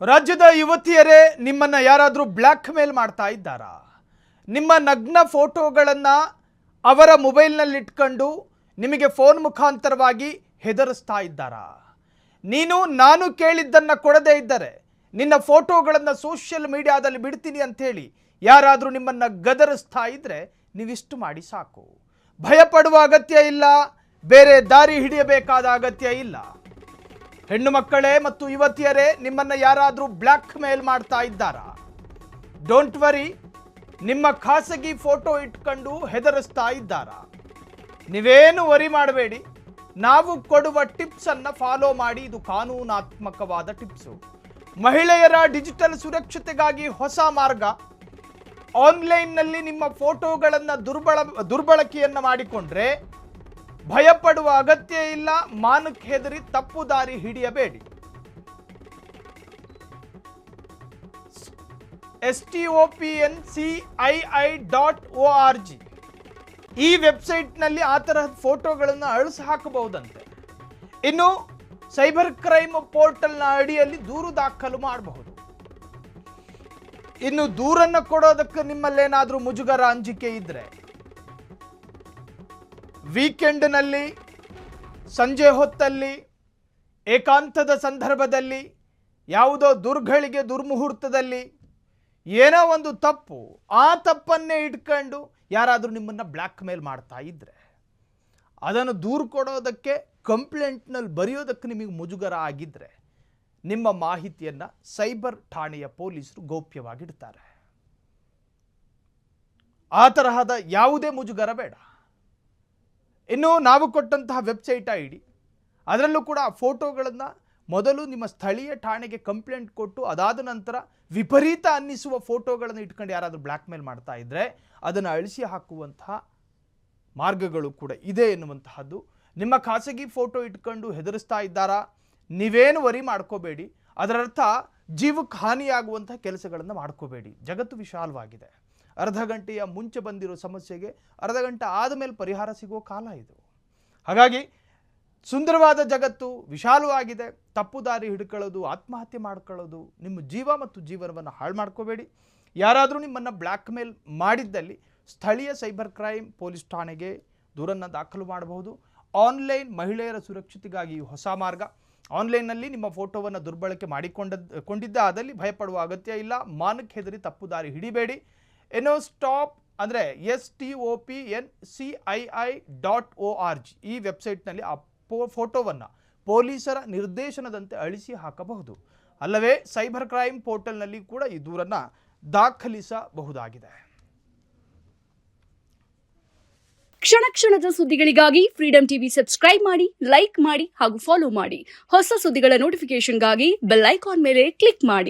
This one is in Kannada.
ರಾಜ್ಯದ ಯುವತಿಯರೇ ನಿಮ್ಮನ್ನ ಯಾರಾದರೂ ಬ್ಲ್ಯಾಕ್ ಮೇಲ್ ಮಾಡ್ತಾ ಇದ್ದಾರಾ? ನಿಮ್ಮ ನಗ್ನ ಫೋಟೋಗಳನ್ನು ಅವರ ಮೊಬೈಲ್ನಲ್ಲಿ ಇಟ್ಕೊಂಡು ನಿಮಗೆ ಫೋನ್ ಮುಖಾಂತರವಾಗಿ ಹೆದರಿಸ್ತಾ ಇದ್ದಾರಾ? ನೀನು ನಾನು ಕೇಳಿದ್ದನ್ನು ಕೊಡದೇ ಇದ್ದರೆ ನಿನ್ನ ಫೋಟೋಗಳನ್ನು ಸೋಷಿಯಲ್ ಮೀಡಿಯಾದಲ್ಲಿ ಬಿಡ್ತೀನಿ ಅಂತ ಹೇಳಿ ಯಾರಾದರೂ ನಿಮ್ಮನ್ನು ಗದರಿಸ್ತಾ ಇದ್ದರೆ ನೀವಿಷ್ಟು ಮಾಡಿ ಸಾಕು. ಭಯಪಡುವ ಅಗತ್ಯ ಇಲ್ಲ, ಬೇರೆ ದಾರಿ ಹಿಡಿಯಬೇಕಾದ ಅಗತ್ಯ ಇಲ್ಲ. ಹೆಣ್ಣು ಮಕ್ಕಳೇ ಮತ್ತು ಯುವತಿಯರೇ ನಿಮ್ಮನ್ನು ಯಾರಾದರೂ ಬ್ಲ್ಯಾಕ್ ಮೇಲ್ ಮಾಡ್ತಾ ಇದ್ದಾರಾ? ಡೋಂಟ್ ವರಿ, ನಿಮ್ಮ ಖಾಸಗಿ ಫೋಟೋ ಇಟ್ಕೊಂಡು ಹೆದರಿಸ್ತಾ ಇದ್ದಾರಾ? ನೀವೇನು ವರಿ ಮಾಡಬೇಡಿ, ನಾವು ಕೊಡುವ ಟಿಪ್ಸನ್ನು ಫಾಲೋ ಮಾಡಿ. ಇದು ಕಾನೂನಾತ್ಮಕವಾದ ಟಿಪ್ಸು. ಮಹಿಳೆಯರ ಡಿಜಿಟಲ್ ಸುರಕ್ಷತೆಗಾಗಿ ಹೊಸ ಮಾರ್ಗ. ಆನ್ಲೈನ್ನಲ್ಲಿ ನಿಮ್ಮ ಫೋಟೋಗಳನ್ನು ದುರ್ಬಳಕೆಯನ್ನು ಮಾಡಿಕೊಂಡ್ರೆ ಭಯಪಡುವ ಅಗತ್ಯ ಇಲ್ಲ, ಮಾನಕ್ಕೆ ಹೆದರಿ ತಪ್ಪು ದಾರಿ ಹಿಡಿಯಬೇಡಿ. stopncii.org ಈ ವೆಬ್ಸೈಟ್ನಲ್ಲಿ ಆ ತರಹದ ಫೋಟೋಗಳನ್ನು ಅಳಿಸಿ ಹಾಕಬಹುದಂತೆ. ಇನ್ನು ಸೈಬರ್ ಕ್ರೈಮ್ ಪೋರ್ಟಲ್ನ ಅಡಿಯಲ್ಲಿ ದೂರು ದಾಖಲು ಮಾಡಬಹುದು. ಇನ್ನು ದೂರನ್ನು ಕೊಡೋದಕ್ಕೆ ನಿಮ್ಮಲ್ಲೇನಾದರೂ ಮುಜುಗರ ಅಂಜಿಕೆ ಇದ್ರೆ ವೀಕೆಂಡ್ನಲ್ಲಿ, ಸಂಜೆ ಹೊತ್ತಲ್ಲಿ, ಏಕಾಂತದ ಸಂದರ್ಭದಲ್ಲಿ, ಯಾವುದೋ ದುರ್ಗಳಿಗೆ ದುರ್ಮುಹೂರ್ತದಲ್ಲಿ ಏನೋ ಒಂದು ತಪ್ಪು, ಆ ತಪ್ಪನ್ನೇ ಇಟ್ಕೊಂಡು ಯಾರಾದರೂ ನಿಮ್ಮನ್ನು ಬ್ಲ್ಯಾಕ್ ಮೇಲ್ ಮಾಡ್ತಾ ಇದ್ದರೆ ಅದನ್ನು ದೂರು ಕೊಡೋದಕ್ಕೆ, ಕಂಪ್ಲೇಂಟ್ನಲ್ಲಿ ಬರೆಯೋದಕ್ಕೆ ನಿಮಗೆ ಮುಜುಗರ ಆಗಿದ್ದರೆ ನಿಮ್ಮ ಮಾಹಿತಿಯನ್ನು ಸೈಬರ್ ಠಾಣೆಯ ಪೊಲೀಸರು ಗೌಪ್ಯವಾಗಿಡ್ತಾರೆ. ಆ ತರಹದ ಯಾವುದೇ ಮುಜುಗರ ಬೇಡ. ಇನ್ನು ನಾವು ಕೊಟ್ಟಂತಹ ವೆಬ್ಸೈಟ್ ID, ಅದರಲ್ಲೂ ಕೂಡ ಆ ಫೋಟೋಗಳನ್ನು ಮೊದಲು ನಿಮ್ಮ ಸ್ಥಳೀಯ ಠಾಣೆಗೆ ಕಂಪ್ಲೇಂಟ್ ಕೊಟ್ಟು ಅದಾದ ನಂತರ ವಿಪರೀತ ಅನ್ನಿಸುವ ಫೋಟೋಗಳನ್ನು ಇಟ್ಕೊಂಡು ಯಾರಾದರೂ ಬ್ಲ್ಯಾಕ್ ಮೇಲ್ ಮಾಡ್ತಾ ಇದ್ದರೆ ಅದನ್ನು ಅಳಿಸಿ ಹಾಕುವಂತಹ ಮಾರ್ಗಗಳು ಕೂಡ ಇದೆ ಎನ್ನುವಂತಹದ್ದು. ನಿಮ್ಮ ಖಾಸಗಿ ಫೋಟೋ ಇಟ್ಕೊಂಡು ಹೆದರಿಸ್ತಾ ಇದ್ದಾರಾ? ನೀವೇನು ವರಿ ಮಾಡ್ಕೋಬೇಡಿ. ಅದರರ್ಥ ಜೀವಕ್ಕೆ ಹಾನಿಯಾಗುವಂತಹ ಕೆಲಸಗಳನ್ನು ಮಾಡ್ಕೋಬೇಡಿ. ಜಗತ್ತು ವಿಶಾಲವಾಗಿದೆ. ಅರ್ಧ ಗಂಟೆಯ ಮುಂಚೆ ಬಂದಿರೋ ಸಮಸ್ಯೆಗೆ ಅರ್ಧ ಗಂಟೆ ಆದಮೇಲೆ ಪರಿಹಾರ ಸಿಗೋ ಕಾಲ ಇದು. ಹಾಗಾಗಿ ಸುಂದರವಾದ ಜಗತ್ತು ವಿಶಾಲವಾಗಿದೆ. ತಪ್ಪು ದಾರಿ ಹಿಡ್ಕೊಳ್ಳೋದು, ಆತ್ಮಹತ್ಯೆ ಮಾಡ್ಕೊಳ್ಳೋದು, ನಿಮ್ಮ ಜೀವ ಮತ್ತು ಜೀವನವನ್ನು ಹಾಳು ಮಾಡ್ಕೋಬೇಡಿ. ಯಾರಾದರೂ ನಿಮ್ಮನ್ನು ಬ್ಲ್ಯಾಕ್ ಮೇಲ್ ಮಾಡಿದ್ದಲ್ಲಿ ಸ್ಥಳೀಯ ಸೈಬರ್ ಕ್ರೈಮ್ ಪೊಲೀಸ್ ಠಾಣೆಗೆ ದೂರನ್ನು ದಾಖಲು ಮಾಡಬಹುದು. ಆನ್ಲೈನ್ ಮಹಿಳೆಯರ ಸುರಕ್ಷತೆಗಾಗಿ ಹೊಸ ಮಾರ್ಗ. ಆನ್ಲೈನ್ನಲ್ಲಿ ನಿಮ್ಮ ಫೋಟೋವನ್ನು ದುರ್ಬಳಕೆ ಕೊಂಡಿದ್ದ ಆದಲ್ಲಿ ಭಯಪಡುವ ಅಗತ್ಯ ಇಲ್ಲ, ಮಾನಕ್ಕೆ ಹೆದರಿ ತಪ್ಪು ದಾರಿ ಹಿಡಿಬೇಡಿ. ಏನೋ ಸ್ಟಾಪ್ ಅಂದರೆ stopncii.org ಈ ವೆಬ್ಸೈಟ್ನಲ್ಲಿ ಆ ಫೋಟೋವನ್ನು ಪೊಲೀಸರ ನಿರ್ದೇಶನದಂತೆ ಅಳಿಸಿ ಹಾಕಬಹುದು. ಅಲ್ಲವೇ ಸೈಬರ್ ಕ್ರೈಮ್ ಪೋರ್ಟಲ್ನಲ್ಲಿ ಕೂಡ ಈ ದೂರನ್ನು ದಾಖಲಿಸಬಹುದಾಗಿದೆ. ಕ್ಷಣ ಕ್ಷಣದ ಸುದ್ದಿಗಳಿಗಾಗಿ ಫ್ರೀಡಂ ಟಿವಿ ಸಬ್ಸ್ಕ್ರೈಬ್ ಮಾಡಿ, ಲೈಕ್ ಮಾಡಿ ಹಾಗೂ ಫಾಲೋ ಮಾಡಿ. ಹೊಸ ಸುದ್ದಿಗಳ ನೋಟಿಫಿಕೇಶನ್ಗಾಗಿ ಬೆಲ್ ಐಕಾನ್ ಮೇಲೆ ಕ್ಲಿಕ್ ಮಾಡಿ.